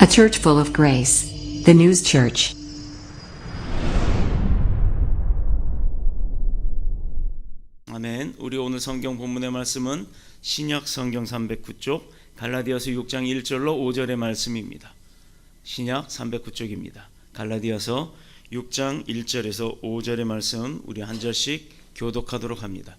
A church full of grace. The News Church. 아멘. 우리 오늘 성경 본문의 말씀은 신약 성경 309쪽 갈라디아서 6장 1절로 5절의 말씀입니다. 신약 309쪽입니다. 갈라디아서 6장 1절에서 5절의 말씀 우리 한 절씩 교독하도록 합니다.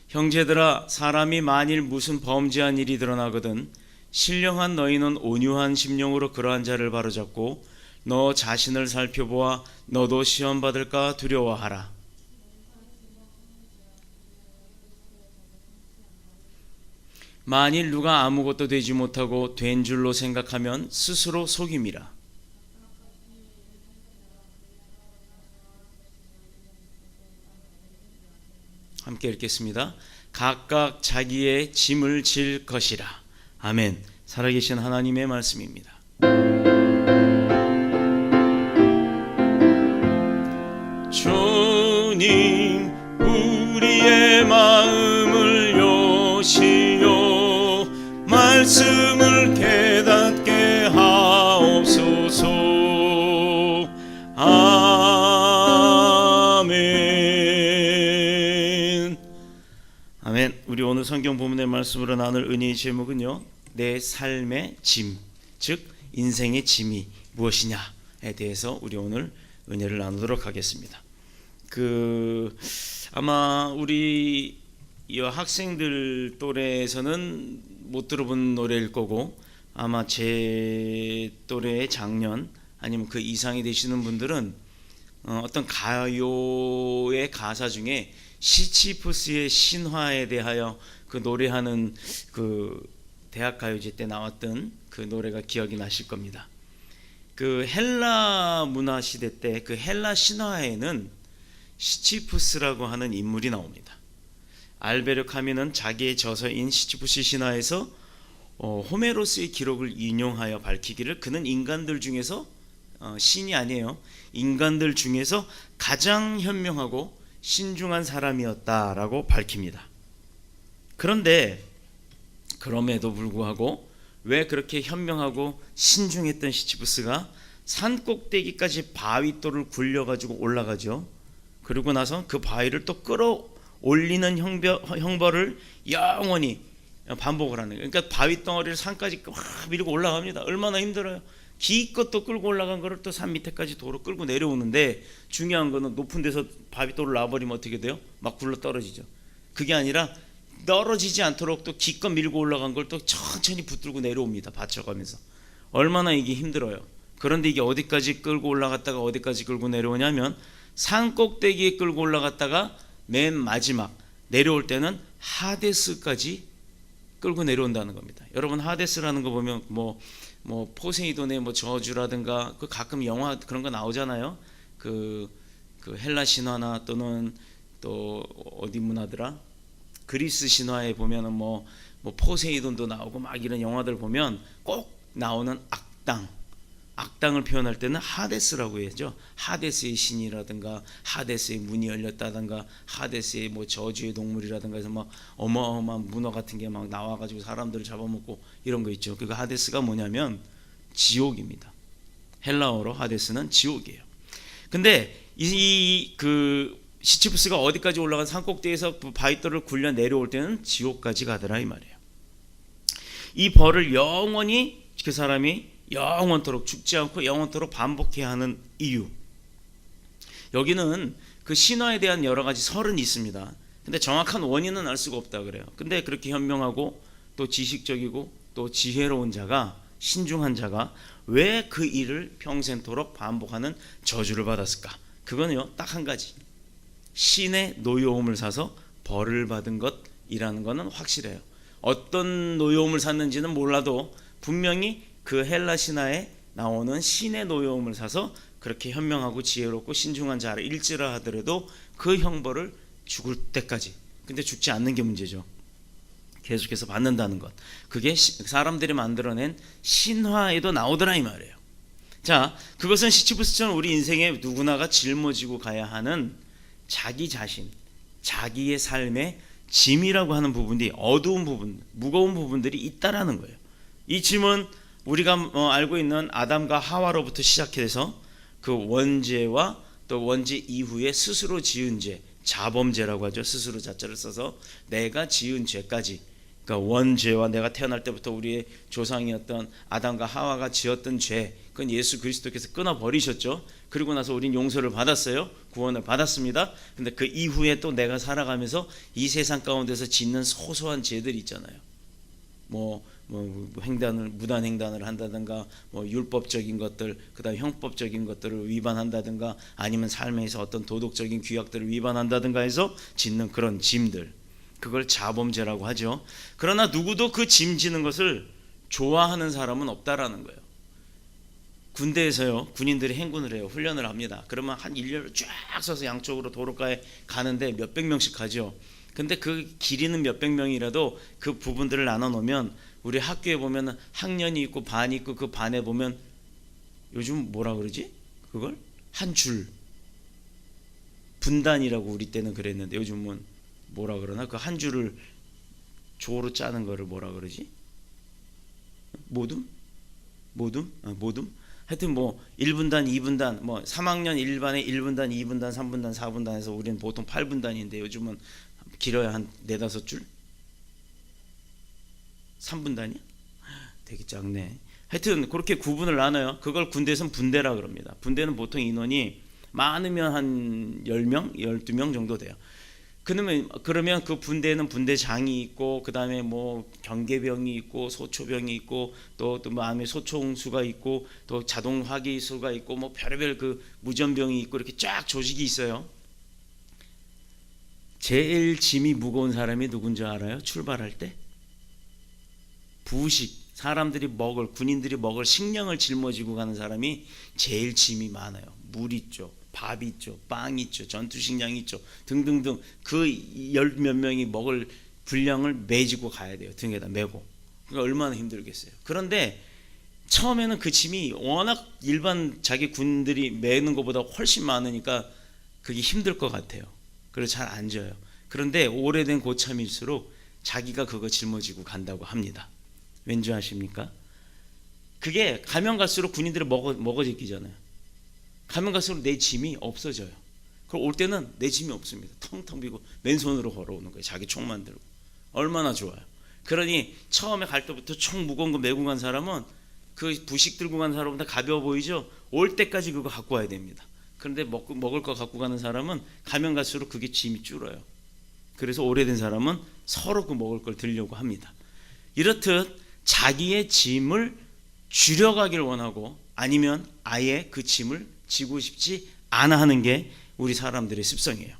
형제들아, 사람이 만일 무슨 범죄한 일이 드러나거든 신령한 너희는 온유한 심령으로 그러한 자를 바로잡고 너 자신을 살펴보아 너도 시험받을까 두려워하라. 만일 누가 아무것도 되지 못하고 된 줄로 생각하면 스스로 속임이라. 함께 읽겠습니다. 각각 자기의 짐을 질 것이라. 아멘. 살아계신 하나님의 말씀입니다. 주님, 우리의 마음을 여시어 말씀을 깨닫게 하옵소서. 아멘. 아멘. 우리 오늘 성경 본문의 말씀으로 나눌 은혜의 제목은요, 내 삶의 짐, 즉 인생의 짐이 무엇이냐에 대해서 우리 오늘 은혜를 나누도록 하겠습니다. 아마 우리 학생들 또래에서는 못 들어본 노래일 거고, 아마 제 또래의 장년 아니면 그 이상이 되시는 분들은 어떤 가요의 가사 중에 시치푸스의 신화에 대하여 그 노래하는 그 대학가요제 때 나왔던 그 노래가 기억이 나실 겁니다. 그 헬라 문화 시대 때 그 헬라 신화에는 시치푸스라고 하는 인물이 나옵니다. 알베르 카뮈는 자기의 저서인 시치푸스 신화에서 호메로스의 기록을 인용하여 밝히기를 그는 인간들 중에서 신이 아니에요. 인간들 중에서 가장 현명하고 신중한 사람이었다라고 밝힙니다. 그런데 그럼에도 불구하고 왜 그렇게 현명하고 신중했던 시치푸스가 산 꼭대기까지 바위돌을 굴려가지고 올라가죠. 그리고 나서 그 바위를 또 끌어올리는 형벌을 영원히 반복을 하는 거예요. 그러니까 바위덩어리를 산까지 확 밀고 올라갑니다. 얼마나 힘들어요. 기껏 또 끌고 올라간 거를 또 산 밑에까지 도로 끌고 내려오는데, 중요한 거는 높은 데서 바위돌을 놔버리면 어떻게 돼요? 막 굴러 떨어지죠. 그게 아니라 떨어지지 않도록 또 기껏 밀고 올라간 걸 또 천천히 붙들고 내려옵니다. 받쳐가면서. 얼마나 이게 힘들어요. 그런데 이게 어디까지 끌고 올라갔다가 어디까지 끌고 내려오냐면 산 꼭대기에 끌고 올라갔다가 맨 마지막 내려올 때는 하데스까지 끌고 내려온다는 겁니다. 여러분, 하데스라는 거 보면 뭐 포세이돈의 저주라든가 그 가끔 영화 그런 거 나오잖아요. 그 헬라 신화나 또는 또 어디 문화더라? 그리스 신화에 보면은 뭐 포세이돈도 나오고 막 이런 영화들 보면 꼭 나오는 악당을 표현할 때는 하데스라고 해야죠. 하데스의 신이라든가 하데스의 문이 열렸다든가 하데스의 저주의 동물이라든가 해서 막 어마어마한 문어 같은 게 막 나와가지고 사람들을 잡아먹고 이런 거 있죠. 그 하데스가 뭐냐면 지옥입니다. 헬라어로 하데스는 지옥이에요. 근데 그 시치푸스가 어디까지 올라간 산꼭대기에서 바위돌을 굴려 내려올 때는 지옥까지 가더라 이 말이에요. 이 벌을 영원히 그 사람이 영원토록 죽지 않고 영원토록 반복해야 하는 이유, 여기는 그 신화에 대한 여러 가지 설은 있습니다. 근데 정확한 원인은 알 수가 없다 그래요. 근데 그렇게 현명하고 또 지식적이고 또 지혜로운 자가, 신중한 자가 왜 그 일을 평생토록 반복하는 저주를 받았을까? 그거는요, 딱 한 가지, 신의 노여움을 사서 벌을 받은 것이라는 것은 확실해요. 어떤 노여움을 샀는지는 몰라도 분명히 그 헬라 신화에 나오는 신의 노여움을 사서 그렇게 현명하고 지혜롭고 신중한 자를 일지라 하더라도 그 형벌을 죽을 때까지, 근데 죽지 않는 게 문제죠. 계속해서 받는다는 것, 그게 사람들이 만들어낸 신화에도 나오더라 이 말이에요. 자, 그것은 시치푸스처럼 우리 인생에 누구나가 짊어지고 가야 하는 자기 자신, 자기의 삶의 짐이라고 하는 부분이, 어두운 부분, 무거운 부분들이 있다라는 거예요. 이 짐은 우리가 알고 있는 아담과 하와로부터 시작해서 그 원죄와 또 원죄 이후에 스스로 지은 죄, 자범죄라고 하죠. 스스로 자체를 써서 내가 지은 죄까지, 그러니까 원죄와 내가 태어날 때부터 우리의 조상이었던 아담과 하와가 지었던 죄, 그건 예수 그리스도께서 끊어버리셨죠. 그리고 나서 우린 용서를 받았어요. 구원을 받았습니다. 근데 그 이후에 또 내가 살아가면서 이 세상 가운데서 짓는 소소한 죄들이 있잖아요. 무단 횡단을 한다든가, 율법적인 것들, 그다음 형법적인 것들을 위반한다든가, 아니면 삶에서 어떤 도덕적인 규약들을 위반한다든가 해서 짓는 그런 짐들, 그걸 자범죄라고 하죠. 그러나 누구도 그 짐 지는 것을 좋아하는 사람은 없다라는 거예요. 군대에서요, 군인들이 행군을 해요. 훈련을 합니다. 그러면 한 일렬로 쫙 서서 양쪽으로 도로가에 가는데 몇백 명씩 가죠. 근데 그 길이는 몇백 명이라도 그 부분들을 나눠 놓으면, 우리 학교에 보면 학년이 있고 반이 있고, 그 반에 보면 요즘 뭐라 그러지? 그걸 한 줄 분단이라고 우리 때는 그랬는데, 요즘은 뭐라 그러나? 그 한 줄을 조로 짜는 거를 뭐라 그러지? 모둠? 하여튼 1분단, 2분단, 3학년 1반에 1분단, 2분단, 3분단, 4분단 해서 우리는 보통 8분단인데 요즘은 길어야 한 4-5줄? 3분단이야? 되게 작네. 하여튼 그렇게 구분을 나눠요. 그걸 군대에서는 분대라 그럽니다. 분대는 보통 인원이 많으면 한 10명, 12명 정도 돼요. 그러면 그 분대에는 분대장이 있고, 그 다음에 경계병이 있고, 소초병이 있고, 또 마음의 소총수가 있고, 또 자동 화기수가 있고, 별의별 그 무전병이 있고, 이렇게 쫙 조직이 있어요. 제일 짐이 무거운 사람이 누군지 알아요? 출발할 때? 부식, 군인들이 먹을 식량을 짊어지고 가는 사람이 제일 짐이 많아요. 물 있죠, 밥 있죠, 빵 있죠, 전투식량 있죠, 등등등. 그 10몇 명이 먹을 분량을 매지고 가야 돼요. 등에다 메고. 그러니까 얼마나 힘들겠어요. 그런데 처음에는 그 짐이 워낙 일반 자기 군들이 매는 것보다 훨씬 많으니까 그게 힘들 것 같아요. 그래서 잘 안 져요. 그런데 오래된 고참일수록 자기가 그거 짊어지고 간다고 합니다. 왠지 아십니까? 그게 가면 갈수록 군인들이 먹어지기잖아요. 가면 갈수록 내 짐이 없어져요. 그럼 올 때는 내 짐이 없습니다. 텅텅 비고 맨손으로 걸어오는 거예요. 자기 총만 들고. 얼마나 좋아요. 그러니 처음에 갈 때부터 총 무거운 거 메고 간 사람은 그 부식 들고 간 사람보다 가벼워 보이죠? 올 때까지 그거 갖고 와야 됩니다. 그런데 먹을 거 갖고 가는 사람은 가면 갈수록 그게 짐이 줄어요. 그래서 오래된 사람은 서로 그 먹을 걸 들려고 합니다. 이렇듯 자기의 짐을 줄여가길 원하고, 아니면 아예 그 짐을 지고 싶지 않아 하는 게 우리 사람들의 습성이에요.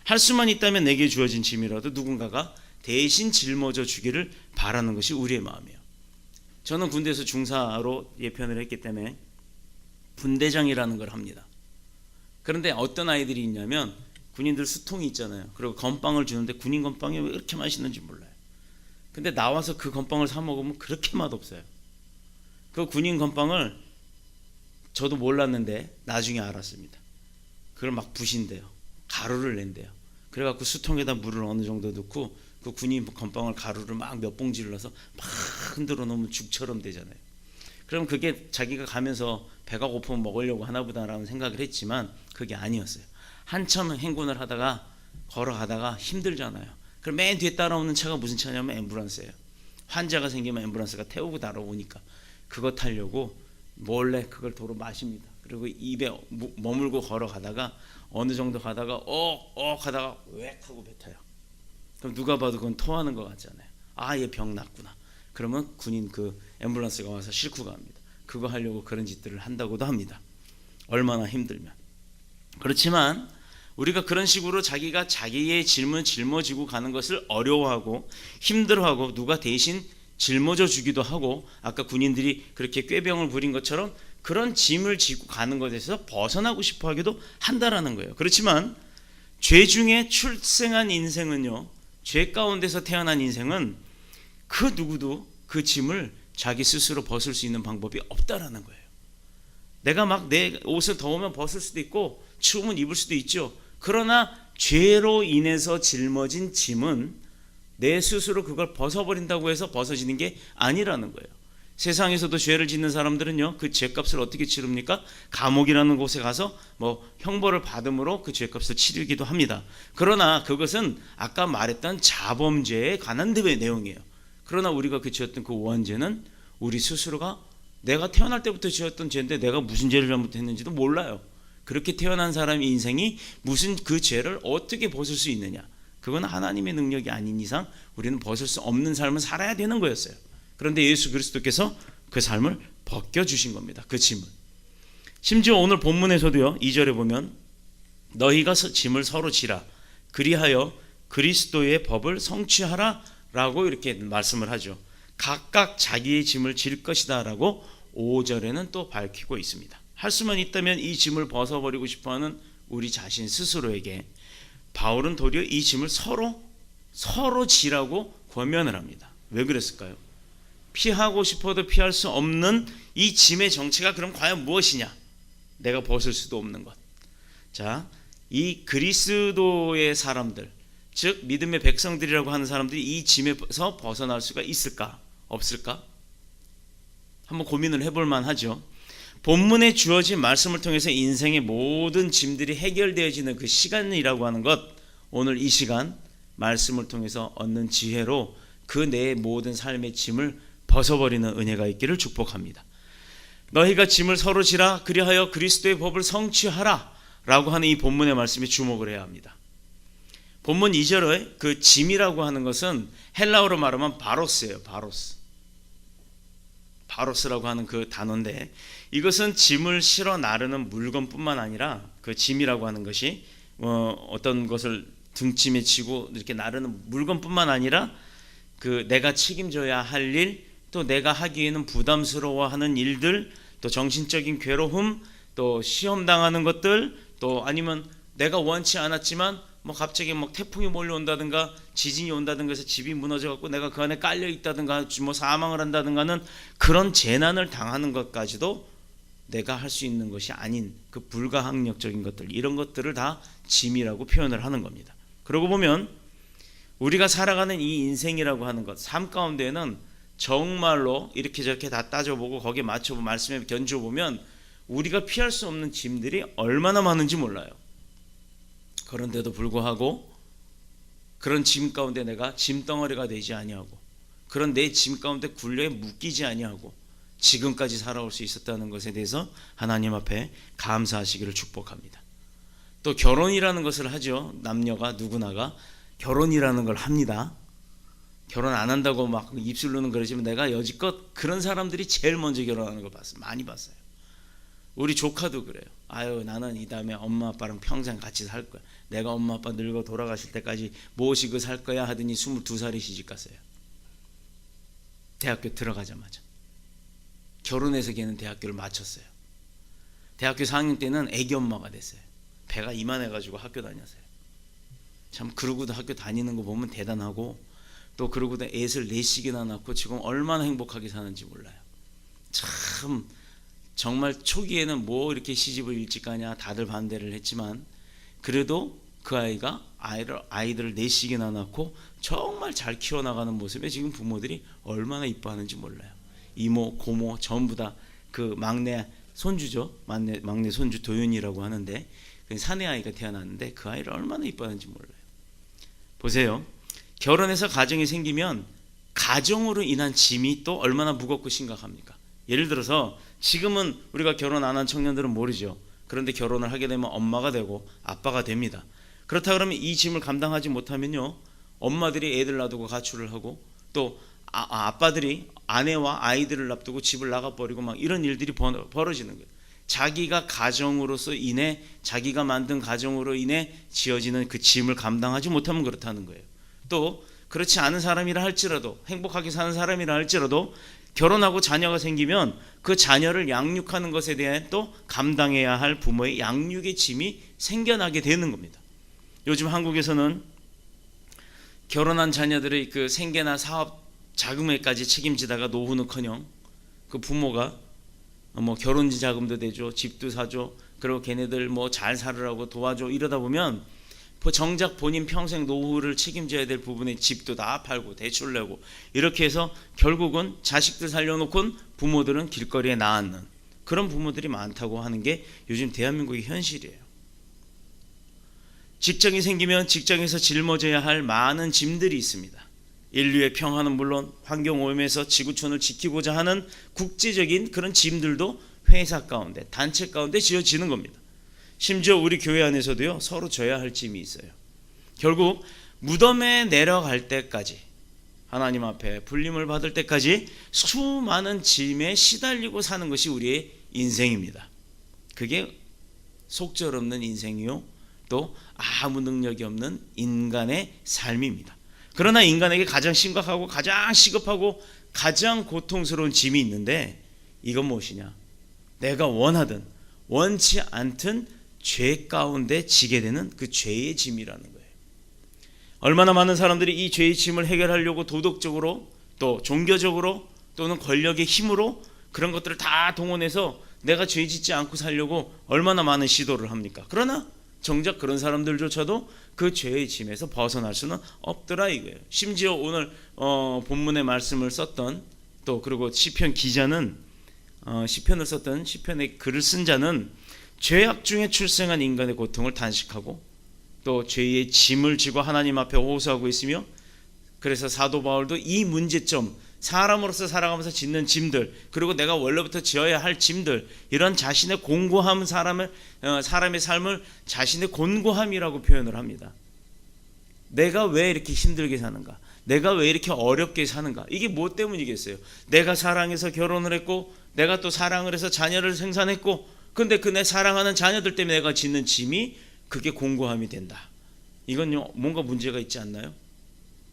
할 수만 있다면 내게 주어진 짐이라도 누군가가 대신 짊어져 주기를 바라는 것이 우리의 마음이에요. 저는 군대에서 중사로 예편을 했기 때문에 분대장이라는 걸 합니다. 그런데 어떤 아이들이 있냐면, 군인들 수통이 있잖아요. 그리고 건빵을 주는데 군인 건빵이 왜 이렇게 맛있는지 몰라요. 근데 나와서 그 건빵을 사 먹으면 그렇게 맛없어요. 그 군인 건빵을 저도 몰랐는데 나중에 알았습니다. 그걸 막 부신대요. 가루를 낸대요. 그래갖고 수통에다 물을 어느 정도 넣고 그 군인 건빵을 가루를 막 몇 봉지를 넣어서 막 흔들어 놓으면 죽처럼 되잖아요. 그럼 그게 자기가 가면서 배가 고프면 먹으려고 하나 보다라는 생각을 했지만 그게 아니었어요. 한참 행군을 하다가 걸어가다가 힘들잖아요. 그럼 맨 뒤에 따라오는 차가 무슨 차냐면 앰뷸런스예요. 환자가 생기면 앰뷸런스가 태우고 날아오니까 그거 타려고 몰래 그걸 도로 마십니다. 그리고 입에 머물고 걸어가다가 어느 정도 가다가 하다가 웩 하고 뱉어요. 그럼 누가 봐도 그건 토하는 것 같잖아요. 아, 얘 병 났구나. 그러면 군인 그 앰뷸런스가 와서 싣고 갑니다. 그거 하려고 그런 짓들을 한다고도 합니다. 얼마나 힘들면. 그렇지만 우리가 그런 식으로 자기가 자기의 짐을 짊어지고 가는 것을 어려워하고 힘들어하고, 누가 대신 짊어져 주기도 하고, 아까 군인들이 그렇게 꾀병을 부린 것처럼 그런 짐을 지고 가는 것에서 벗어나고 싶어 하기도 한다라는 거예요. 그렇지만 죄 중에 출생한 인생은요, 죄 가운데서 태어난 인생은 그 누구도 그 짐을 자기 스스로 벗을 수 있는 방법이 없다라는 거예요. 내가 막 내 옷을 더우면 벗을 수도 있고 추우면 입을 수도 있죠. 그러나 죄로 인해서 짊어진 짐은 내 스스로 그걸 벗어버린다고 해서 벗어지는 게 아니라는 거예요. 세상에서도 죄를 짓는 사람들은요, 그 죄값을 어떻게 치릅니까? 감옥이라는 곳에 가서 뭐 형벌을 받음으로 그 죄값을 치르기도 합니다. 그러나 그것은 아까 말했던 자범죄에 관한 내용이에요. 그러나 우리가 그 지었던 그 원죄는 우리 스스로가 내가 태어날 때부터 지었던 죄인데 내가 무슨 죄를 잘못했는지도 몰라요. 그렇게 태어난 사람의 인생이 무슨 그 죄를 어떻게 벗을 수 있느냐, 그건 하나님의 능력이 아닌 이상 우리는 벗을 수 없는 삶을 살아야 되는 거였어요. 그런데 예수 그리스도께서 그 삶을 벗겨주신 겁니다. 그 짐을. 심지어 오늘 본문에서도요, 2절에 보면 너희가 짐을 서로 지라 그리하여 그리스도의 법을 성취하라 라고 이렇게 말씀을 하죠. 각각 자기의 짐을 질 것이다 라고 5절에는 또 밝히고 있습니다. 할 수만 있다면 이 짐을 벗어버리고 싶어하는 우리 자신 스스로에게 바울은 도리어 이 짐을 서로 지라고 권면을 합니다. 왜 그랬을까요? 피하고 싶어도 피할 수 없는 이 짐의 정체가 그럼 과연 무엇이냐? 내가 벗을 수도 없는 것. 자, 이 그리스도의 사람들, 즉 믿음의 백성들이라고 하는 사람들이 이 짐에서 벗어날 수가 있을까? 없을까? 한번 고민을 해볼 만하죠. 본문에 주어진 말씀을 통해서 인생의 모든 짐들이 해결되어지는 그 시간이라고 하는 것, 오늘 이 시간 말씀을 통해서 얻는 지혜로 그 내 모든 삶의 짐을 벗어버리는 은혜가 있기를 축복합니다. 너희가 짐을 서로 지라 그리하여 그리스도의 법을 성취하라 라고 하는 이 본문의 말씀에 주목을 해야 합니다. 본문 2절의 그 짐이라고 하는 것은 헬라어로 말하면 바로스예요. 바로스라고 하는 그 단어인데, 이것은 짐을 실어 나르는 물건뿐만 아니라 그 짐이라고 하는 것이 어떤 것을 등짐에 지고 이렇게 나르는 물건뿐만 아니라 그 내가 책임져야 할 일, 또 내가 하기에는 부담스러워하는 일들, 또 정신적인 괴로움, 또 시험 당하는 것들, 또 아니면 내가 원치 않았지만 뭐 갑자기 뭐 태풍이 몰려온다든가 지진이 온다든가 해서 집이 무너져 갖고 내가 그 안에 깔려 있다든가 뭐 사망을 한다든가는 그런 재난을 당하는 것까지도 내가 할 수 있는 것이 아닌 그 불가항력적인 것들, 이런 것들을 다 짐이라고 표현을 하는 겁니다. 그러고 보면 우리가 살아가는 이 인생이라고 하는 것, 삶 가운데는 정말로 이렇게 저렇게 다 따져보고 거기에 맞춰보고 말씀에 견주어보면 우리가 피할 수 없는 짐들이 얼마나 많은지 몰라요. 그런데도 불구하고 그런 짐 가운데 내가 짐덩어리가 되지 아니하고 그런 내 짐 가운데 굴레에 묶이지 아니하고 지금까지 살아올 수 있었다는 것에 대해서 하나님 앞에 감사하시기를 축복합니다. 또 결혼이라는 것을 하죠. 남녀가 누구나가 결혼이라는 걸 합니다. 결혼 안 한다고 막 입술로는 그러지만 내가 여지껏 그런 사람들이 제일 먼저 결혼하는 걸 봤어요. 많이 봤어요. 우리 조카도 그래요. 아유, 나는 이 다음에 엄마 아빠랑 평생 같이 살 거야. 내가 엄마 아빠 늙어 돌아가실 때까지 모시고 살 거야 하더니 22살에 시집 갔어요. 대학교 들어가자마자 결혼해서 걔는 대학교를 마쳤어요. 대학교 4학년 때는 애기 엄마가 됐어요. 배가 이만해가지고 학교 다녔어요. 참 그러고도 학교 다니는 거 보면 대단하고, 또 그러고도 애를 4씩이나 낳고 지금 얼마나 행복하게 사는지 몰라요. 참 정말 초기에는 뭐 이렇게 시집을 일찍 가냐 다들 반대를 했지만 그래도 그 아이가 아이들을 4씩이나 낳고 정말 잘 키워나가는 모습에 지금 부모들이 얼마나 이뻐하는지 몰라요. 이모 고모 전부 다 그 막내 손주죠. 막내 손주 도윤이라고 하는데 사내 아이가 태어났는데 그 아이를 얼마나 이뻐하는지 몰라요. 보세요. 결혼해서 가정이 생기면 가정으로 인한 짐이 또 얼마나 무겁고 심각합니까? 예를 들어서 지금은 우리가 결혼 안 한 청년들은 모르죠. 그런데 결혼을 하게 되면 엄마가 되고 아빠가 됩니다. 그렇다 그러면 이 짐을 감당하지 못하면요, 엄마들이 애들 놔두고 가출을 하고 또 아빠들이 아내와 아이들을 놔두고 집을 나가버리고 막 이런 일들이 벌어지는 거예요. 자기가 가정으로서 인해 자기가 만든 가정으로 인해 지어지는 그 짐을 감당하지 못하면 그렇다는 거예요. 또 그렇지 않은 사람이라 할지라도, 행복하게 사는 사람이라 할지라도 결혼하고 자녀가 생기면 그 자녀를 양육하는 것에 대한 또 감당해야 할 부모의 양육의 짐이 생겨나게 되는 겁니다. 요즘 한국에서는 결혼한 자녀들의 그 생계나 사업 자금에까지 책임지다가 노후는커녕 그 부모가 뭐 결혼지 자금도 대줘, 집도 사줘, 그리고 걔네들 뭐 잘 살으라고 도와줘, 이러다 보면 정작 본인 평생 노후를 책임져야 될 부분에 집도 다 팔고 대출 내고 이렇게 해서 결국은 자식들 살려놓고는 부모들은 길거리에 나앉는 그런 부모들이 많다고 하는 게 요즘 대한민국의 현실이에요. 직장이 생기면 직장에서 짊어져야 할 많은 짐들이 있습니다. 인류의 평화는 물론 환경오염에서 지구촌을 지키고자 하는 국제적인 그런 짐들도 회사 가운데, 단체 가운데 지어지는 겁니다. 심지어 우리 교회 안에서도요, 서로 져야 할 짐이 있어요. 결국 무덤에 내려갈 때까지, 하나님 앞에 불림을 받을 때까지 수많은 짐에 시달리고 사는 것이 우리의 인생입니다. 그게 속절없는 인생이요, 또 아무 능력이 없는 인간의 삶입니다. 그러나 인간에게 가장 심각하고 가장 시급하고 가장 고통스러운 짐이 있는데, 이건 무엇이냐? 내가 원하든 원치 않든 죄 가운데 지게 되는 그 죄의 짐이라는 거예요. 얼마나 많은 사람들이 이 죄의 짐을 해결하려고 도덕적으로 또 종교적으로 또는 권력의 힘으로 그런 것들을 다 동원해서 내가 죄 짓지 않고 살려고 얼마나 많은 시도를 합니까? 그러나 정작 그런 사람들조차도 그 죄의 짐에서 벗어날 수는 없더라 이거예요. 심지어 오늘 본문의 말씀을 썼던, 또 그리고 시편 기자는 시편을 썼던, 시편의 글을 쓴 자는 죄악 중에 출생한 인간의 고통을 단식하고 또 죄의 짐을 지고 하나님 앞에 호소하고 있으며, 그래서 사도 바울도 이 문제점, 사람으로서 살아가면서 짓는 짐들, 그리고 내가 원래부터 지어야 할 짐들, 이런 자신의 공고함, 사람의 삶을 자신의 곤고함이라고 표현을 합니다. 내가 왜 이렇게 힘들게 사는가? 내가 왜 이렇게 어렵게 사는가? 이게 뭐 때문이겠어요? 내가 사랑해서 결혼을 했고, 내가 또 사랑을 해서 자녀를 생산했고, 근데 그 내 사랑하는 자녀들 때문에 내가 짓는 짐이 그게 공고함이 된다. 이건요, 뭔가 문제가 있지 않나요?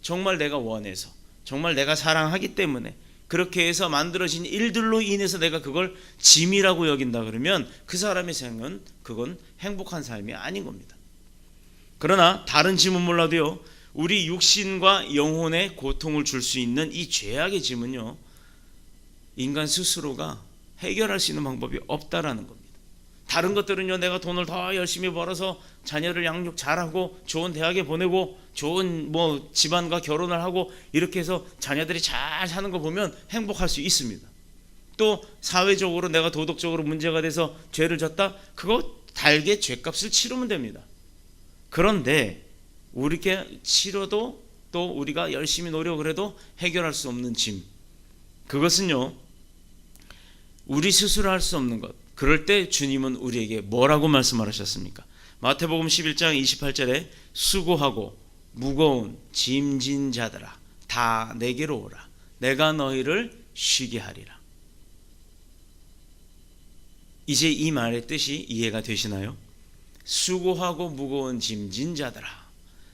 정말 내가 원해서, 정말 내가 사랑하기 때문에 그렇게 해서 만들어진 일들로 인해서 내가 그걸 짐이라고 여긴다 그러면 그 사람의 생은 그건 행복한 삶이 아닌 겁니다. 그러나 다른 짐은 몰라도요, 우리 육신과 영혼에 고통을 줄 수 있는 이 죄악의 짐은요, 인간 스스로가 해결할 수 있는 방법이 없다라는 겁니다. 다른 것들은요, 내가 돈을 더 열심히 벌어서 자녀를 양육 잘하고 좋은 대학에 보내고 좋은 집안과 결혼을 하고 이렇게 해서 자녀들이 잘 사는 거 보면 행복할 수 있습니다. 또 사회적으로 내가 도덕적으로 문제가 돼서 죄를 졌다, 그거 달게 죄값을 치르면 됩니다. 그런데 우리가 치러도 또 우리가 열심히 노력을 해도 해결할 수 없는 짐, 그것은요, 우리 스스로 할 수 없는 것. 그럴 때 주님은 우리에게 뭐라고 말씀하셨습니까? 마태복음 11장 28절에 수고하고 무거운 짐진 자들아 다 내게로 오라. 내가 너희를 쉬게 하리라. 이제 이 말의 뜻이 이해가 되시나요? 수고하고 무거운 짐진 자들아,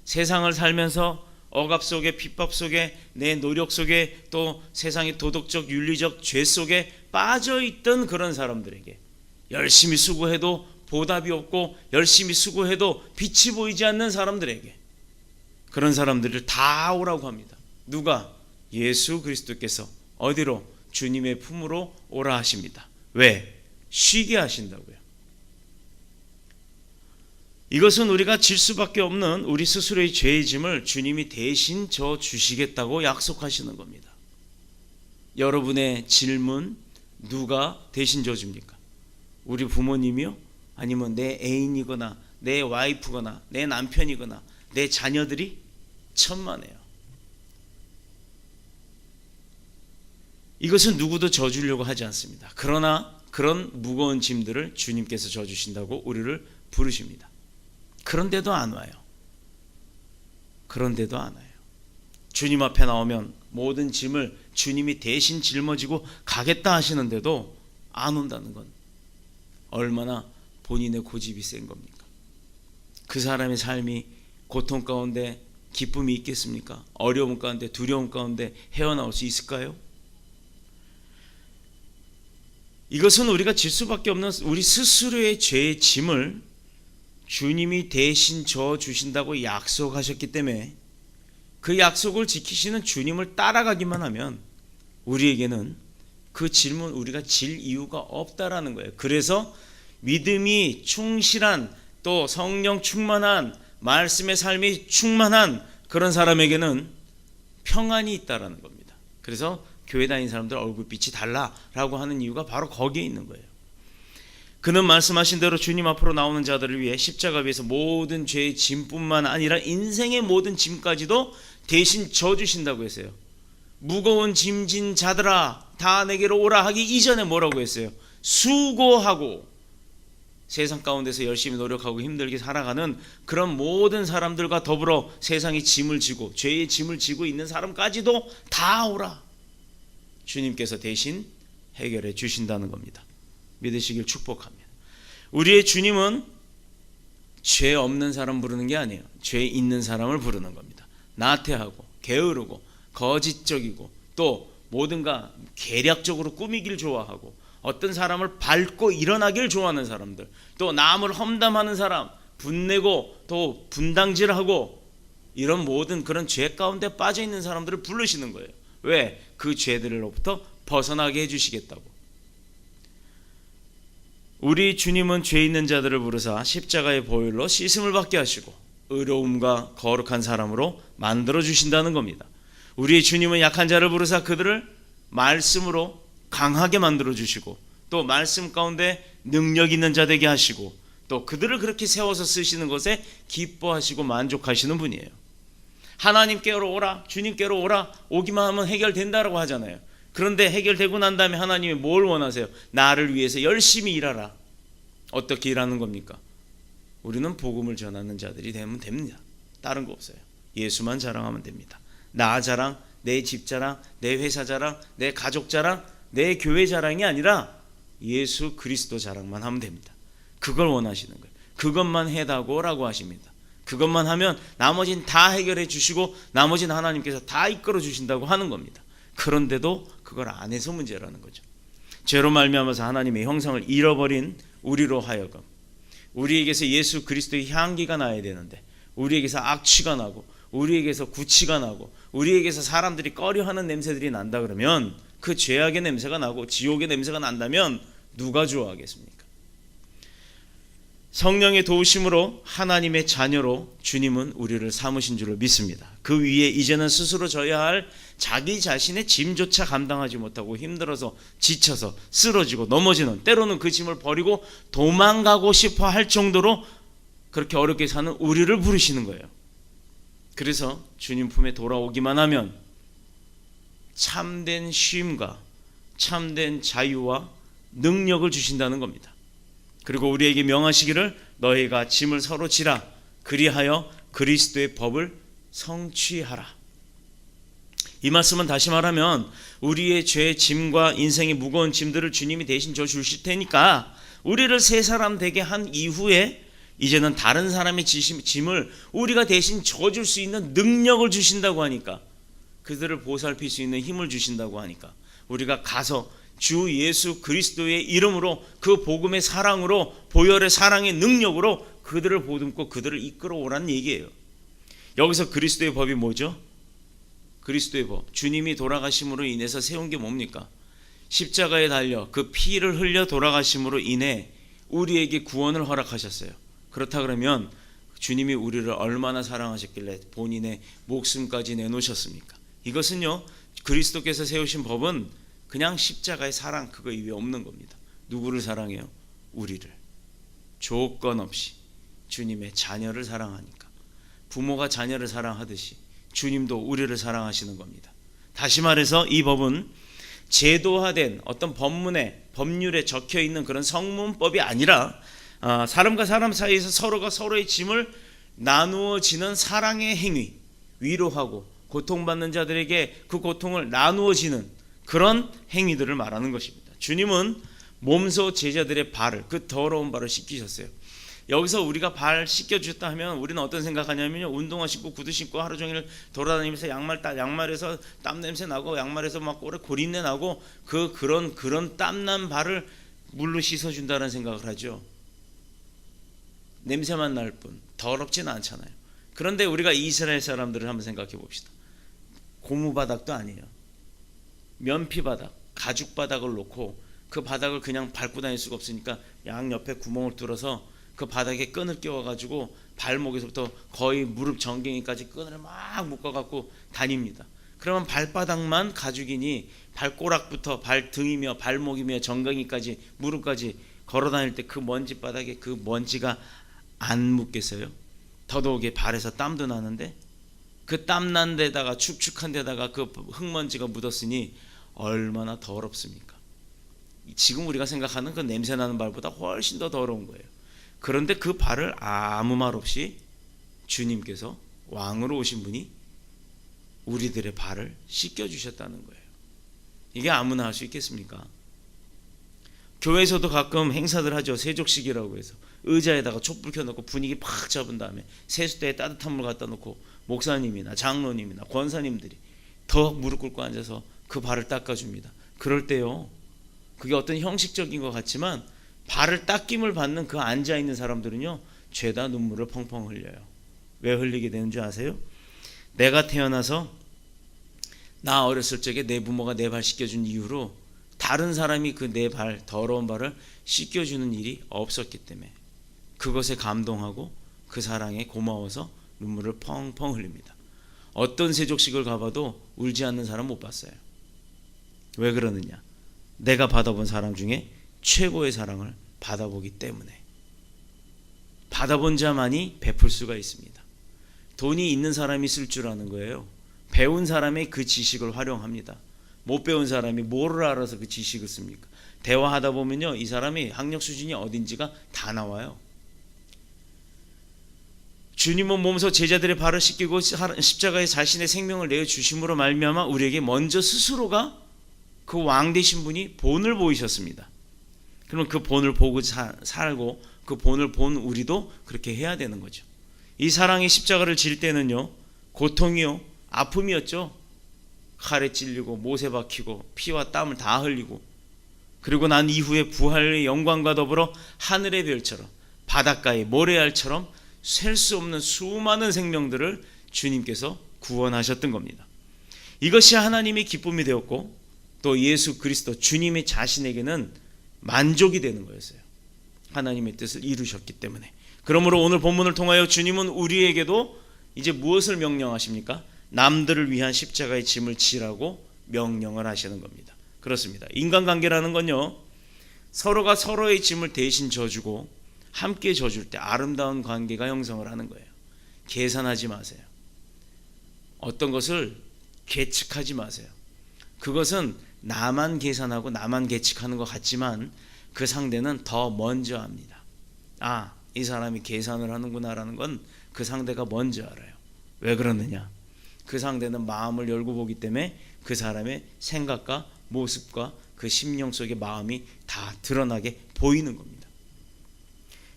세상을 살면서 억압 속에, 핍박 속에, 내 노력 속에, 또 세상의 도덕적 윤리적 죄 속에 빠져있던 그런 사람들에게, 열심히 수고해도 보답이 없고 열심히 수고해도 빛이 보이지 않는 사람들에게, 그런 사람들을 다 오라고 합니다. 누가? 예수 그리스도께서 어디로? 주님의 품으로 오라 하십니다. 왜? 쉬게 하신다고요. 이것은 우리가 질 수밖에 없는 우리 스스로의 죄의 짐을 주님이 대신 져 주시겠다고 약속하시는 겁니다. 여러분의 질문, 누가 대신 져줍니까? 우리 부모님이요? 아니면 내 애인이거나 내 와이프거나 내 남편이거나 내 자녀들이? 천만에요. 이것은 누구도 져주려고 하지 않습니다. 그러나 그런 무거운 짐들을 주님께서 져주신다고 우리를 부르십니다. 그런데도 안 와요. 그런데도 안 와요. 주님 앞에 나오면 모든 짐을 주님이 대신 짊어지고 가겠다 하시는데도 안 온다는 건 얼마나 본인의 고집이 센 겁니까? 그 사람의 삶이 고통 가운데 기쁨이 있겠습니까? 어려움 가운데, 두려움 가운데 헤어나올 수 있을까요? 이것은 우리가 질 수밖에 없는 우리 스스로의 죄의 짐을 주님이 대신 져 주신다고 약속하셨기 때문에 그 약속을 지키시는 주님을 따라가기만 하면 우리에게는 그 질문 우리가 질 이유가 없다라는 거예요. 그래서 믿음이 충실한, 또 성령 충만한, 말씀의 삶이 충만한 그런 사람에게는 평안이 있다라는 겁니다. 그래서 교회 다니는 사람들 얼굴빛이 달라라고 하는 이유가 바로 거기에 있는 거예요. 그는 말씀하신 대로 주님 앞으로 나오는 자들을 위해 십자가 위에서 모든 죄의 짐뿐만 아니라 인생의 모든 짐까지도 대신 져주신다고 했어요. 무거운 짐진 자들아 다 내게로 오라 하기 이전에 뭐라고 했어요? 수고하고 세상 가운데서 열심히 노력하고 힘들게 살아가는 그런 모든 사람들과 더불어 세상의 짐을 지고 죄의 짐을 지고 있는 사람까지도 다 오라. 주님께서 대신 해결해 주신다는 겁니다. 믿으시길 축복합니다. 우리의 주님은 죄 없는 사람 부르는 게 아니에요. 죄 있는 사람을 부르는 겁니다. 나태하고 게으르고 거짓적이고 또 뭐든가 계략적으로 꾸미길 좋아하고 어떤 사람을 밟고 일어나길 좋아하는 사람들, 또 남을 험담하는 사람, 분내고 또 분당질하고 이런 모든 그런 죄 가운데 빠져 있는 사람들을 부르시는 거예요. 왜? 그 죄들로부터 벗어나게 해주시겠다고. 우리 주님은 죄 있는 자들을 부르사 십자가의 보혈로 씻음을 받게 하시고 의로움과 거룩한 사람으로 만들어 주신다는 겁니다. 우리의 주님은 약한 자를 부르사 그들을 말씀으로 강하게 만들어 주시고 또 말씀 가운데 능력 있는 자 되게 하시고 또 그들을 그렇게 세워서 쓰시는 것에 기뻐하시고 만족하시는 분이에요. 하나님께로 오라, 주님께로 오라, 오기만 하면 해결된다라고 하잖아요. 그런데 해결되고 난 다음에 하나님이 뭘 원하세요? 나를 위해서 열심히 일하라. 어떻게 일하는 겁니까? 우리는 복음을 전하는 자들이 되면 됩니다. 다른 거 없어요. 예수만 자랑하면 됩니다. 나 자랑, 내 집 자랑, 내 회사 자랑, 내 가족 자랑, 내 교회 자랑이 아니라 예수 그리스도 자랑만 하면 됩니다. 그걸 원하시는 거예요. 그것만 해다고라고 하십니다. 그것만 하면 나머지는 다 해결해 주시고 나머지는 하나님께서 다 이끌어 주신다고 하는 겁니다. 그런데도 그걸 안 해서 문제라는 거죠. 죄로 말미암아서 하나님의 형상을 잃어버린 우리로 하여금 우리에게서 예수 그리스도의 향기가 나야 되는데 우리에게서 악취가 나고 우리에게서 구취가 나고 우리에게서 사람들이 꺼려하는 냄새들이 난다 그러면 그 죄악의 냄새가 나고 지옥의 냄새가 난다면 누가 좋아하겠습니까? 성령의 도우심으로 하나님의 자녀로 주님은 우리를 삼으신 줄을 믿습니다. 그 위에 이제는 스스로 져야 할 자기 자신의 짐조차 감당하지 못하고 힘들어서 지쳐서 쓰러지고 넘어지는 때로는 그 짐을 버리고 도망가고 싶어 할 정도로 그렇게 어렵게 사는 우리를 부르시는 거예요. 그래서 주님 품에 돌아오기만 하면 참된 쉼과 참된 자유와 능력을 주신다는 겁니다. 그리고 우리에게 명하시기를 너희가 짐을 서로 지라 그리하여 그리스도의 법을 성취하라. 이 말씀은 다시 말하면 우리의 죄의 짐과 인생의 무거운 짐들을 주님이 대신 져 주실 테니까 우리를 새 사람 되게 한 이후에 이제는 다른 사람의 짐을 우리가 대신 져줄 수 있는 능력을 주신다고 하니까 그들을 보살필 수 있는 힘을 주신다고 하니까 우리가 가서 주 예수 그리스도의 이름으로 그 복음의 사랑으로 보혈의 사랑의 능력으로 그들을 보듬고 그들을 이끌어 오라는 얘기예요. 여기서 그리스도의 법이 뭐죠? 그리스도의 법, 주님이 돌아가심으로 인해서 세운 게 뭡니까? 십자가에 달려 그 피를 흘려 돌아가심으로 인해 우리에게 구원을 허락하셨어요. 그렇다 그러면 주님이 우리를 얼마나 사랑하셨길래 본인의 목숨까지 내놓으셨습니까? 이것은요, 그리스도께서 세우신 법은 그냥 십자가의 사랑 그거 이외에 없는 겁니다. 누구를 사랑해요? 우리를. 조건 없이 주님의 자녀를 사랑하니까. 부모가 자녀를 사랑하듯이 주님도 우리를 사랑하시는 겁니다. 다시 말해서 이 법은 제도화된 어떤 법률에 적혀 있는 그런 성문법이 아니라 사람과 사람 사이에서 서로가 서로의 짐을 나누어지는 사랑의 행위, 위로하고 고통받는 자들에게 그 고통을 나누어지는 그런 행위들을 말하는 것입니다. 주님은 몸소 제자들의 발을, 그 더러운 발을 씻기셨어요. 여기서 우리가 발 씻겨주셨다 하면 우리는 어떤 생각하냐면요, 운동화 신고 구두 신고 하루 종일 돌아다니면서 양말에서 땀 냄새 나고 양말에서 막 고린내 나고 그런 땀난 발을 물로 씻어준다는 생각을 하죠. 냄새만 날 뿐 더럽지는 않잖아요. 그런데 우리가 이스라엘 사람들을 한번 생각해 봅시다. 고무바닥도 아니에요. 면피바닥, 가죽바닥을 놓고 그 바닥을 그냥 밟고 다닐 수가 없으니까 양옆에 구멍을 뚫어서 그 바닥에 끈을 끼워가지고 발목에서부터 거의 무릎 정갱이까지 끈을 막 묶어갖고 다닙니다. 그러면 발바닥만 가죽이니 발꼬락부터 발등이며 발목이며 정강이까지 무릎까지 걸어 다닐 때 그 먼지 바닥에 그 먼지가 안 묻겠어요? 더더욱이 발에서 땀도 나는데 그 땀난 데다가 축축한 데다가 그 흙먼지가 묻었으니 얼마나 더럽습니까? 지금 우리가 생각하는 그 냄새나는 발보다 훨씬 더 더러운 거예요. 그런데 그 발을 아무 말 없이 주님께서 왕으로 오신 분이 우리들의 발을 씻겨주셨다는 거예요. 이게 아무나 할 수 있겠습니까? 교회에서도 가끔 행사들 하죠. 세족식이라고 해서 의자에다가 촛불 켜놓고 분위기 팍 잡은 다음에 세숫대에 따뜻한 물 갖다 놓고 목사님이나 장로님이나 권사님들이 더 무릎 꿇고 앉아서 그 발을 닦아줍니다. 그럴 때요, 그게 어떤 형식적인 것 같지만 발을 닦임을 받는 그 앉아있는 사람들은요, 죄다 눈물을 펑펑 흘려요. 왜 흘리게 되는 줄 아세요? 내가 태어나서 나 어렸을 적에 내 부모가 내 발 씻겨준 이후로 다른 사람이 그 내 발, 더러운 발을 씻겨주는 일이 없었기 때문에 그것에 감동하고 그 사랑에 고마워서 눈물을 펑펑 흘립니다. 어떤 세족식을 가봐도 울지 않는 사람 못 봤어요. 왜 그러느냐? 내가 받아본 사랑 중에 최고의 사랑을 받아보기 때문에. 받아본 자만이 베풀 수가 있습니다. 돈이 있는 사람이 쓸 줄 아는 거예요. 배운 사람이 그 지식을 활용합니다. 못 배운 사람이 뭐를 알아서 그 지식을 씁니까? 대화하다 보면요, 이 사람이 학력 수준이 어딘지가 다 나와요. 주님은 몸소 제자들의 발을 씻기고 십자가에 자신의 생명을 내어주심으로 말미암아 우리에게 먼저 스스로가 그 왕 되신 분이 본을 보이셨습니다. 그러면 그 본을 보고 살고 그 본을 본 우리도 그렇게 해야 되는 거죠. 이 사랑의 십자가를 질 때는요, 고통이요, 아픔이었죠. 칼에 찔리고 못에 박히고 피와 땀을 다 흘리고, 그리고 난 이후에 부활의 영광과 더불어 하늘의 별처럼 바닷가의 모래알처럼 셀 수 없는 수많은 생명들을 주님께서 구원하셨던 겁니다. 이것이 하나님의 기쁨이 되었고 또 예수 그리스도 주님의 자신에게는 만족이 되는 거였어요. 하나님의 뜻을 이루셨기 때문에. 그러므로 오늘 본문을 통하여 주님은 우리에게도 이제 무엇을 명령하십니까? 남들을 위한 십자가의 짐을 지라고 명령을 하시는 겁니다. 그렇습니다. 인간관계라는 건요, 서로가 서로의 짐을 대신 져주고 함께 져줄 때 아름다운 관계가 형성을 하는 거예요. 계산하지 마세요. 어떤 것을 계측하지 마세요. 그것은 나만 계산하고 나만 계측하는 것 같지만 그 상대는 더 먼저 합니다. 아, 이 사람이 계산을 하는구나라는 건 그 상대가 먼저 알아요. 왜 그러느냐? 그 상대는 마음을 열고 보기 때문에 그 사람의 생각과 모습과 그 심령 속의 마음이 다 드러나게 보이는 겁니다.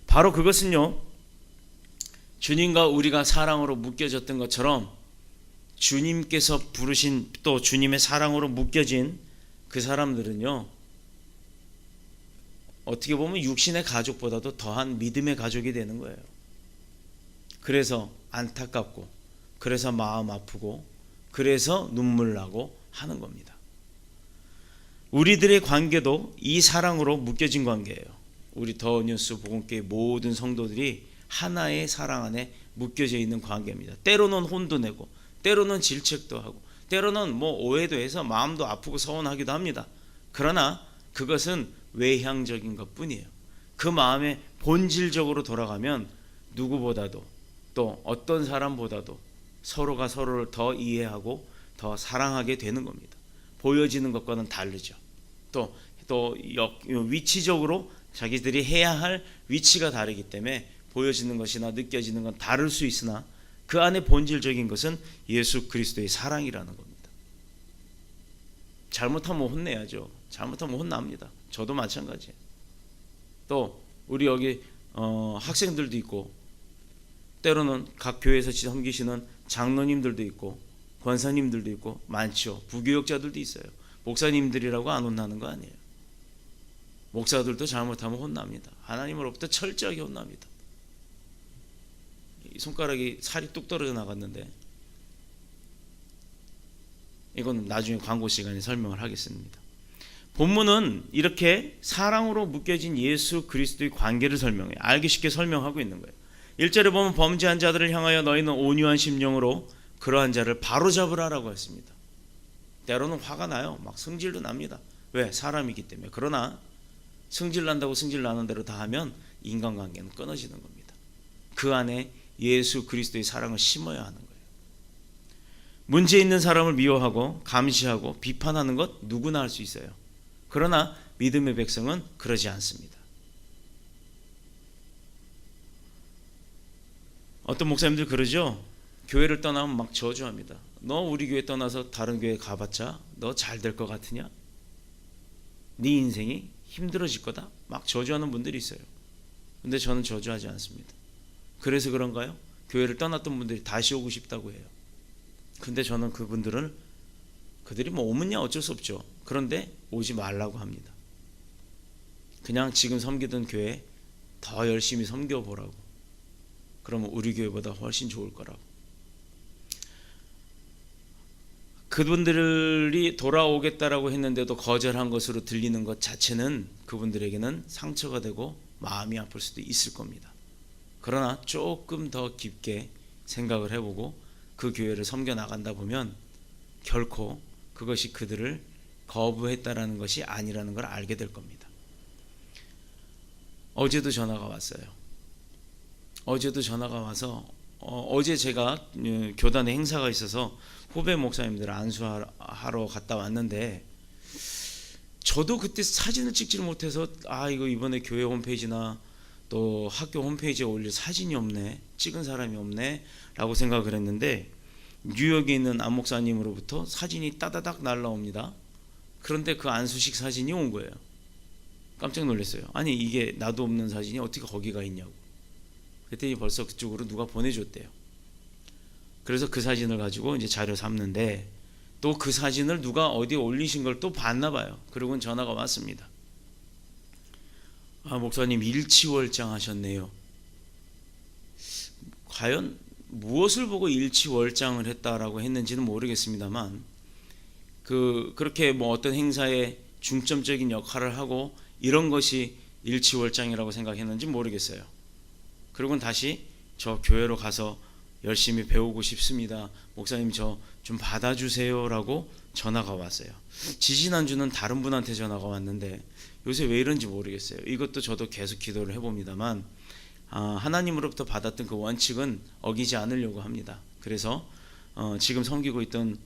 바로 그것은요, 주님과 우리가 사랑으로 묶여졌던 것처럼 주님께서 부르신 또 주님의 사랑으로 묶여진 그 사람들은요, 어떻게 보면 육신의 가족보다도 더한 믿음의 가족이 되는 거예요. 그래서 안타깝고, 그래서 마음 아프고, 그래서 눈물 나고 하는 겁니다. 우리들의 관계도 이 사랑으로 묶여진 관계예요. 우리 더 뉴스 복음교회 모든 성도들이 하나의 사랑 안에 묶여져 있는 관계입니다. 때로는 혼도 내고, 때로는 질책도 하고, 때로는 오해도 해서 마음도 아프고 서운하기도 합니다. 그러나 그것은 외향적인 것 뿐이에요. 그 마음에 본질적으로 돌아가면 누구보다도 또 어떤 사람보다도 서로가 서로를 더 이해하고 더 사랑하게 되는 겁니다. 보여지는 것과는 다르죠. 또 위치적으로 자기들이 해야 할 위치가 다르기 때문에 보여지는 것이나 느껴지는 건 다를 수 있으나 그 안에 본질적인 것은 예수 그리스도의 사랑이라는 겁니다. 잘못하면 혼내야죠. 잘못하면 혼납니다. 저도 마찬가지예요. 또 우리 여기 학생들도 있고, 때로는 각 교회에서 섬기시는 장로님들도 있고 권사님들도 있고 많죠. 부교역자들도 있어요. 목사님들이라고 안 혼나는 거 아니에요. 목사들도 잘못하면 혼납니다. 하나님으로부터 철저하게 혼납니다. 이 손가락이 살이 뚝 떨어져 나갔는데 이건 나중에 광고 시간에 설명을 하겠습니다. 본문은 이렇게 사랑으로 묶여진 예수 그리스도의 관계를 설명해요. 알기 쉽게 설명하고 있는 거예요. 1절에 보면 범죄한 자들을 향하여 너희는 온유한 심령으로 그러한 자를 바로잡으라라고 했습니다. 때로는 화가 나요. 막 성질도 납니다. 왜? 사람이기 때문에. 그러나 성질 난다고 성질 나는 대로 다 하면 인간관계는 끊어지는 겁니다. 그 안에 예수 그리스도의 사랑을 심어야 하는 거예요. 문제 있는 사람을 미워하고 감시하고 비판하는 것 누구나 할 수 있어요. 그러나 믿음의 백성은 그러지 않습니다. 어떤 목사님들 그러죠. 교회를 떠나면 막 저주합니다. 너 우리 교회 떠나서 다른 교회 가봤자 너 잘 될 것 같으냐? 네 인생이 힘들어질 거다. 막 저주하는 분들이 있어요. 근데 저는 저주하지 않습니다. 그래서 그런가요? 교회를 떠났던 분들이 다시 오고 싶다고 해요. 근데 저는 그들이 뭐 오면야 어쩔 수 없죠. 그런데 오지 말라고 합니다. 그냥 지금 섬기던 교회 더 열심히 섬겨보라고. 그러면 우리 교회보다 훨씬 좋을 거라고. 그분들이 돌아오겠다라고 했는데도 거절한 것으로 들리는 것 자체는 그분들에게는 상처가 되고 마음이 아플 수도 있을 겁니다. 그러나 조금 더 깊게 생각을 해보고 그 교회를 섬겨 나간다 보면 결코 그것이 그들을 거부했다라는 것이 아니라는 걸 알게 될 겁니다. 어제도 전화가 왔어요. 어제도 전화가 와서 어제 제가 교단에 행사가 있어서 후배 목사님들 안수하러 갔다 왔는데 저도 그때 사진을 찍지를 못해서 이거 이번에 교회 홈페이지나 또 학교 홈페이지에 올릴 사진이 없네, 찍은 사람이 없네 라고 생각을 했는데 뉴욕에 있는 안 목사님으로부터 사진이 따다닥 날라옵니다. 그런데 그 안수식 사진이 온 거예요. 깜짝 놀랐어요. 아니 이게 나도 없는 사진이 어떻게 거기가 있냐고. 그랬더니 벌써 그쪽으로 누가 보내줬대요. 그래서 그 사진을 가지고 이제 자료 삼는데 또 그 사진을 누가 어디에 올리신 걸 또 봤나 봐요. 그러고는 전화가 왔습니다. 목사님 일치월장 하셨네요. 과연 무엇을 보고 일치월장을 했다라고 했는지는 모르겠습니다만 그렇게 뭐 어떤 행사에 중점적인 역할을 하고 이런 것이 일치월장이라고 생각했는지 모르겠어요. 그리고는 다시 저 교회로 가서 열심히 배우고 싶습니다. 목사님 저 좀 받아주세요 라고 전화가 왔어요. 지지난주는 다른 분한테 전화가 왔는데 요새 왜 이런지 모르겠어요. 이것도 저도 계속 기도를 해봅니다만 하나님으로부터 받았던 그 원칙은 어기지 않으려고 합니다. 그래서 지금 섬기고 있던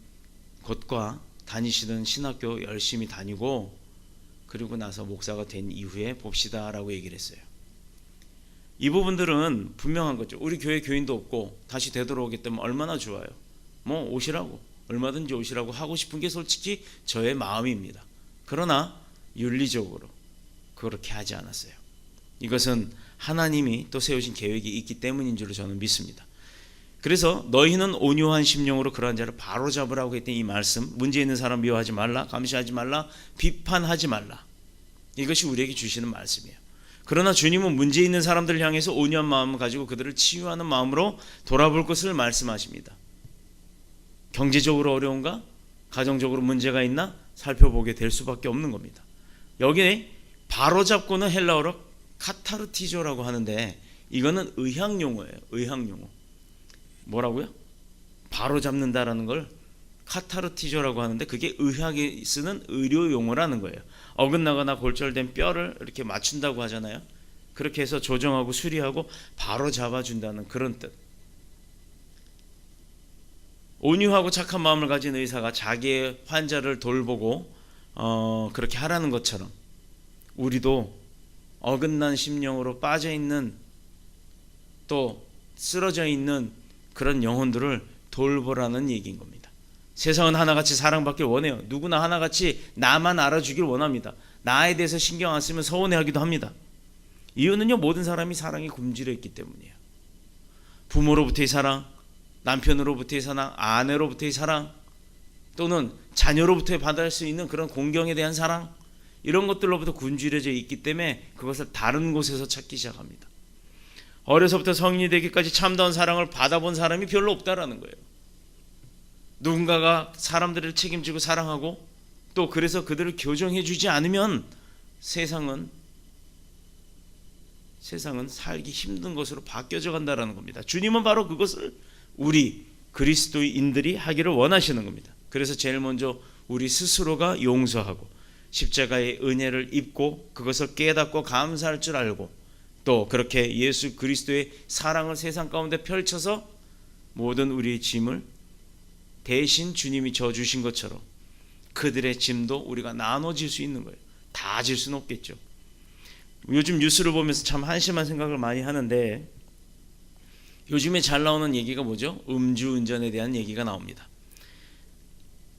곳과 다니시던 신학교 열심히 다니고 그리고 나서 목사가 된 이후에 봅시다 라고 얘기를 했어요. 이 부분들은 분명한 거죠. 우리 교회 교인도 없고 다시 되돌아오겠다면 얼마나 좋아요. 뭐 오시라고, 얼마든지 오시라고 하고 싶은 게 솔직히 저의 마음입니다. 그러나 윤리적으로 그렇게 하지 않았어요. 이것은 하나님이 또 세우신 계획이 있기 때문인 줄로 저는 믿습니다. 그래서 너희는 온유한 심령으로 그러한 자를 바로잡으라고 했던 이 말씀, 문제 있는 사람 미워하지 말라, 감시하지 말라, 비판하지 말라. 이것이 우리에게 주시는 말씀이에요. 그러나 주님은 문제 있는 사람들을 향해서 온유한 마음을 가지고 그들을 치유하는 마음으로 돌아볼 것을 말씀하십니다. 경제적으로 어려운가? 가정적으로 문제가 있나? 살펴보게 될 수밖에 없는 겁니다. 여기에 바로잡고는 헬라어로 카타르티조라고 하는데 이거는 의학 용어예요. 의학 용어. 뭐라고요? 바로잡는다라는 걸 카타르티조라고 하는데 그게 의학에 쓰는 의료 용어라는 거예요. 어긋나거나 골절된 뼈를 이렇게 맞춘다고 하잖아요. 그렇게 해서 조정하고 수리하고 바로 잡아준다는 그런 뜻. 온유하고 착한 마음을 가진 의사가 자기의 환자를 돌보고 그렇게 하라는 것처럼 우리도 어긋난 심령으로 빠져있는 또 쓰러져 있는 그런 영혼들을 돌보라는 얘기인 겁니다. 세상은 하나같이 사랑받길 원해요. 누구나 하나같이 나만 알아주길 원합니다. 나에 대해서 신경 안 쓰면 서운해하기도 합니다. 이유는요, 모든 사람이 사랑에 굶주려 있기 때문이에요. 부모로부터의 사랑, 남편으로부터의 사랑, 아내로부터의 사랑, 또는 자녀로부터 받을 수 있는 그런 공경에 대한 사랑, 이런 것들로부터 굶주려져 있기 때문에 그것을 다른 곳에서 찾기 시작합니다. 어려서부터 성인이 되기까지 참다운 사랑을 받아본 사람이 별로 없다라는 거예요. 누군가가 사람들을 책임지고 사랑하고 또 그래서 그들을 교정해 주지 않으면 세상은 살기 힘든 것으로 바뀌어져 간다라는 겁니다. 주님은 바로 그것을 우리 그리스도인들이 하기를 원하시는 겁니다. 그래서 제일 먼저 우리 스스로가 용서하고 십자가의 은혜를 입고 그것을 깨닫고 감사할 줄 알고 또 그렇게 예수 그리스도의 사랑을 세상 가운데 펼쳐서 모든 우리의 짐을 대신 주님이 져주신 것처럼 그들의 짐도 우리가 나눠질 수 있는 거예요. 다 질 수는 없겠죠. 요즘 뉴스를 보면서 참 한심한 생각을 많이 하는데 요즘에 잘 나오는 얘기가 뭐죠? 음주운전에 대한 얘기가 나옵니다.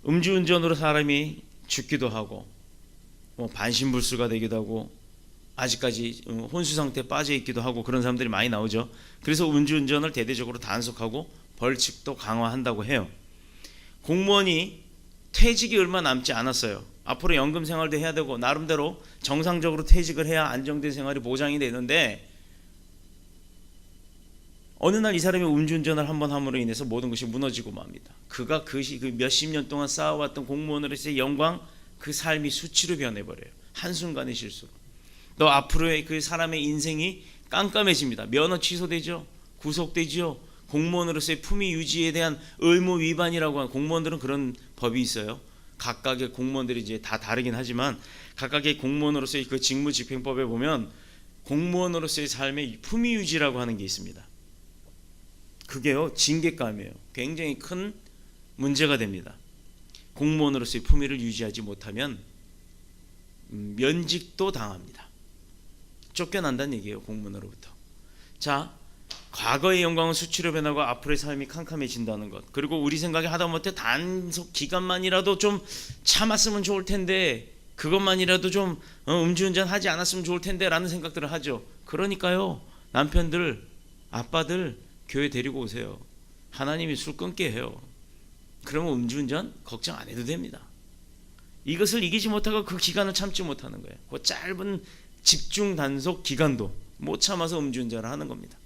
음주운전으로 사람이 죽기도 하고 반신불수가 되기도 하고 아직까지 혼수 상태에 빠져 있기도 하고 그런 사람들이 많이 나오죠. 그래서 음주운전을 대대적으로 단속하고 벌칙도 강화한다고 해요. 공무원이 퇴직이 얼마 남지 않았어요. 앞으로 연금 생활도 해야 되고 나름대로 정상적으로 퇴직을 해야 안정된 생활이 보장이 되는데 어느 날 이 사람이 음주운전을 한번 함으로 인해서 모든 것이 무너지고 맙니다. 그가 그 몇십 년 동안 쌓아왔던 공무원으로서의 영광, 그 삶이 수치로 변해버려요. 한순간의 실수로. 또 앞으로의 그 사람의 인생이 깜깜해집니다. 면허 취소되죠. 구속되죠. 공무원으로서의 품위 유지에 대한 의무 위반이라고 하는 공무원들은 그런 법이 있어요. 각각의 공무원들이 이제 다 다르긴 하지만 각각의 공무원으로서의 그 직무집행법에 보면 공무원으로서의 삶의 품위 유지라고 하는 게 있습니다. 그게요 징계감이에요. 굉장히 큰 문제가 됩니다. 공무원으로서의 품위를 유지하지 못하면 면직도 당합니다. 쫓겨난다는 얘기예요. 공무원으로부터. 자, 과거의 영광은 수치로 변하고 앞으로의 삶이 캄캄해진다는 것. 그리고 우리 생각에 하다못해 단속 기간만이라도 좀 참았으면 좋을 텐데 그것만이라도 좀 음주운전 하지 않았으면 좋을 텐데 라는 생각들을 하죠. 그러니까요 남편들 아빠들 교회 데리고 오세요. 하나님이 술 끊게 해요. 그러면 음주운전 걱정 안 해도 됩니다. 이것을 이기지 못하고 그 기간을 참지 못하는 거예요. 그 짧은 집중 단속 기간도 못 참아서 음주운전을 하는 겁니다.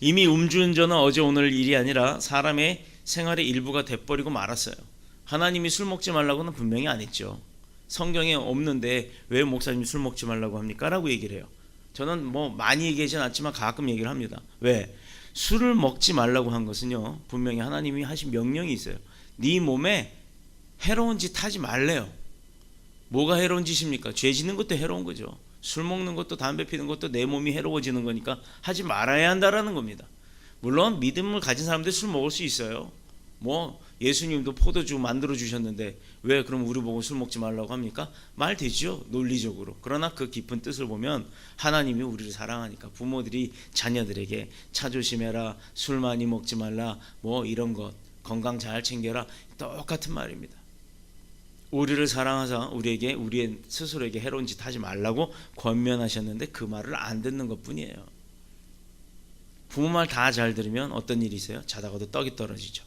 이미 음주운전은 어제 오늘 일이 아니라 사람의 생활의 일부가 돼버리고 말았어요. 하나님이 술 먹지 말라고는 분명히 안 했죠. 성경에 없는데 왜 목사님이 술 먹지 말라고 합니까? 라고 얘기를 해요. 저는 많이 얘기하진 않지만 가끔 얘기를 합니다. 왜? 술을 먹지 말라고 한 것은요 분명히 하나님이 하신 명령이 있어요. 네 몸에 해로운 짓 하지 말래요. 뭐가 해로운 짓입니까? 죄 짓는 것도 해로운 거죠. 술 먹는 것도 담배 피는 것도 내 몸이 해로워지는 거니까 하지 말아야 한다라는 겁니다. 물론 믿음을 가진 사람들 술 먹을 수 있어요. 예수님도 포도주 만들어 주셨는데 왜 그럼 우리 보고 술 먹지 말라고 합니까? 말 되죠 논리적으로. 그러나 그 깊은 뜻을 보면 하나님이 우리를 사랑하니까 부모들이 자녀들에게 차 조심해라, 술 많이 먹지 말라, 이런 것 건강 잘 챙겨라, 똑같은 말입니다. 우리를 사랑하사 우리에게 우리의 스스로에게 해로운 짓 하지 말라고 권면하셨는데 그 말을 안 듣는 것뿐이에요. 부모 말 다 잘 들으면 어떤 일이 있어요? 자다가도 떡이 떨어지죠.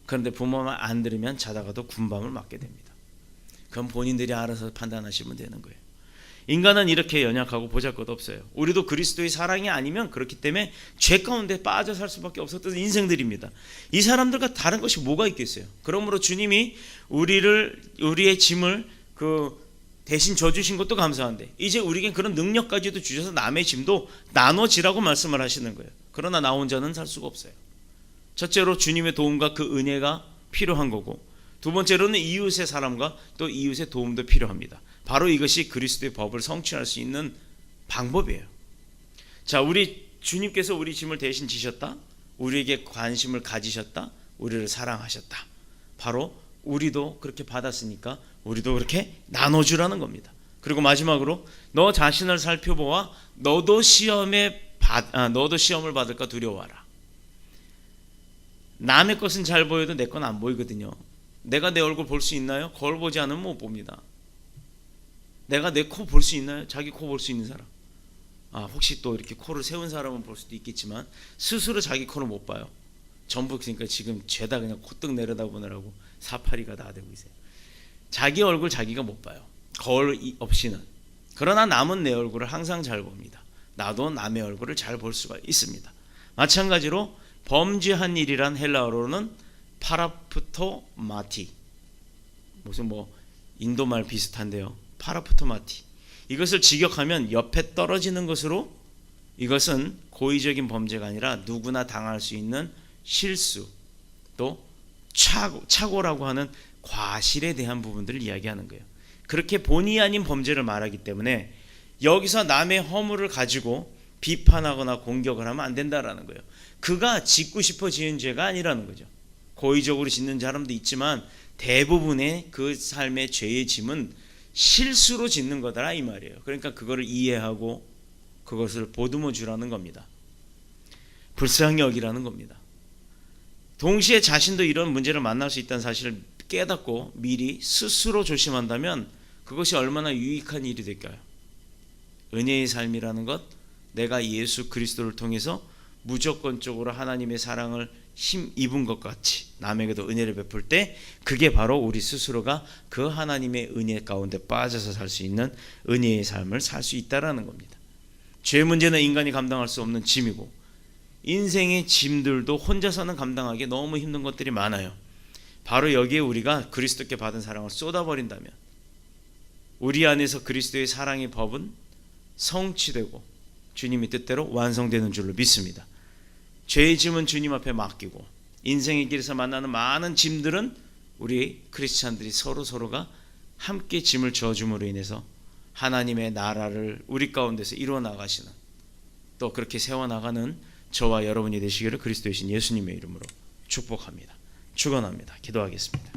그런데 부모 말 안 들으면 자다가도 군밤을 맞게 됩니다. 그건 본인들이 알아서 판단하시면 되는 거예요. 인간은 이렇게 연약하고 보잘것없어요. 우리도 그리스도의 사랑이 아니면 그렇기 때문에 죄 가운데 빠져 살 수밖에 없었던 인생들입니다. 이 사람들과 다른 것이 뭐가 있겠어요? 그러므로 주님이 우리의 짐을 대신 져주신 것도 감사한데 이제 우리에게 그런 능력까지도 주셔서 남의 짐도 나눠지라고 말씀을 하시는 거예요. 그러나 나 혼자는 살 수가 없어요. 첫째로 주님의 도움과 그 은혜가 필요한 거고, 두 번째로는 이웃의 사람과 또 이웃의 도움도 필요합니다. 바로 이것이 그리스도의 법을 성취할 수 있는 방법이에요. 자, 우리 주님께서 우리 짐을 대신 지셨다. 우리에게 관심을 가지셨다. 우리를 사랑하셨다. 바로 우리도 그렇게 받았으니까 우리도 그렇게 나눠주라는 겁니다. 그리고 마지막으로 너 자신을 살펴보아 너도 시험을 받을까 두려워하라. 남의 것은 잘 보여도 내 건 안 보이거든요. 내가 내 얼굴 볼 수 있나요? 거울 보지 않으면 못 봅니다. 내가 내 코 볼 수 있나요? 자기 코 볼 수 있는 사람. 혹시 또 이렇게 코를 세운 사람은 볼 수도 있겠지만 스스로 자기 코를 못 봐요. 전부 그러니까 지금 죄다 그냥 콧등 내려다보느라고 사파리가 다 되고 있어요. 자기 얼굴 자기가 못 봐요. 거울 없이는. 그러나 남은 내 얼굴을 항상 잘 봅니다. 나도 남의 얼굴을 잘 볼 수가 있습니다. 마찬가지로 범죄한 일이란 헬라어로는 파라프토마티, 무슨 인도말 비슷한데요. 파라프토마티. 이것을 직역하면 옆에 떨어지는 것으로, 이것은 고의적인 범죄가 아니라 누구나 당할 수 있는 실수, 또 착오라고 하는 과실에 대한 부분들을 이야기하는 거예요. 그렇게 본의 아닌 범죄를 말하기 때문에 여기서 남의 허물을 가지고 비판하거나 공격을 하면 안 된다라는 거예요. 그가 짓고 싶어 지은 죄가 아니라는 거죠. 고의적으로 짓는 사람도 있지만 대부분의 그 삶의 죄의 짐은 실수로 짓는 거다 이 말이에요. 그러니까 그거를 이해하고 그것을 보듬어 주라는 겁니다. 불쌍히 여기라는 겁니다. 동시에 자신도 이런 문제를 만날 수 있다는 사실을 깨닫고 미리 스스로 조심한다면 그것이 얼마나 유익한 일이 될까요? 은혜의 삶이라는 것, 내가 예수 그리스도를 통해서 무조건적으로 하나님의 사랑을 힘입은 것 같이 남에게도 은혜를 베풀 때 그게 바로 우리 스스로가 그 하나님의 은혜 가운데 빠져서 살 수 있는 은혜의 삶을 살 수 있다라는 겁니다. 죄 문제는 인간이 감당할 수 없는 짐이고 인생의 짐들도 혼자서는 감당하기 너무 힘든 것들이 많아요. 바로 여기에 우리가 그리스도께 받은 사랑을 쏟아버린다면 우리 안에서 그리스도의 사랑의 법은 성취되고 주님의 뜻대로 완성되는 줄로 믿습니다. 죄의 짐은 주님 앞에 맡기고 인생의 길에서 만나는 많은 짐들은 우리 크리스찬들이 서로가 함께 짐을 져줌으로 인해서 하나님의 나라를 우리 가운데서 이루어 나가시는, 또 그렇게 세워나가는 저와 여러분이 되시기를 그리스도이신 예수님의 이름으로 축복합니다. 축원합니다. 기도하겠습니다.